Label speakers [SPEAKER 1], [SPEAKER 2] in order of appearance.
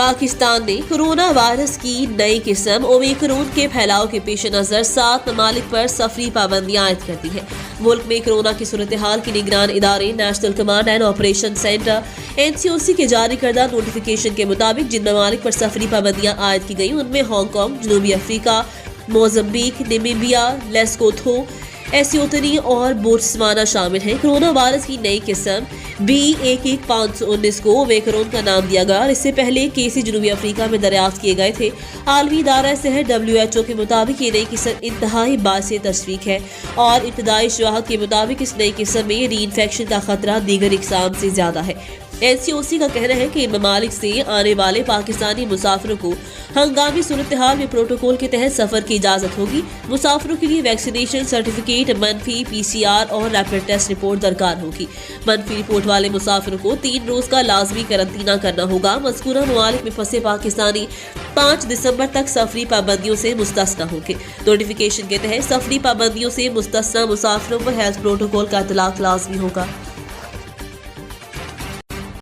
[SPEAKER 1] पाकिस्तान ने corona virus की नई किस्म ओमिक्रॉन के फैलाव के पेश नज़र 7 ममालिक पर सफरी पाबंदियां आयद कर दी हैं। मुल्क में कोरोना की सूरत हाल की निगरान इदारे national command and operation centre NCOC के जारी करदा नोटिफिकेशन के मुताबिक जिन ममालिक पर सफरी पाबंदियां आयद की गई उनमें हांगकांग, जनूबी Africa, Mozambique, Namibia, Lesotho, Eswatini और बोत्सवाना शामिल हैं। कोरोना वायरस की नई किस्म B11519 को ओमिक्रॉन का नाम दिया गया और इससे पहले केसेस जनूबी अफ्रीका में दरियाफ्त किए गए थे। आलमी इदारा सेहत WHO के मुताबिक ये नई किस्म इंतहाई बाइस तशवीक है और इब्तदाई शवाहद के मुताबिक इस नई किस्म में री इन्फेक्शन का खतरा दीगर इकसाम से ज्यादा है। NCOC का कहना है कि इन ममालिक से आने वाले पाकिस्तानी मुसाफिरों को हंगामी सूरत हाल में प्रोटोकॉल के तहत सफर की इजाजत होगी। मुसाफिरों के लिए वैक्सीनेशन सर्टिफिकेट, मनफी PCR और रैपिड टेस्ट रिपोर्ट दरकार होगी। मनफी रिपोर्ट वाले मुसाफिरों को 3 रोज का लाजमी करंतना करना होगा। मज़कूरा ममालिक में फंसे पाकिस्तानी 5 दिसंबर तक सफरी पाबंदियों से मुस्तस्ना होंगे। नोटिफिकेशन के तहत सफरी पाबंदियों से मुस्तस्ना मुसाफिरों पर हेल्थ प्रोटोकॉल का इतलाक लाजमी होगा।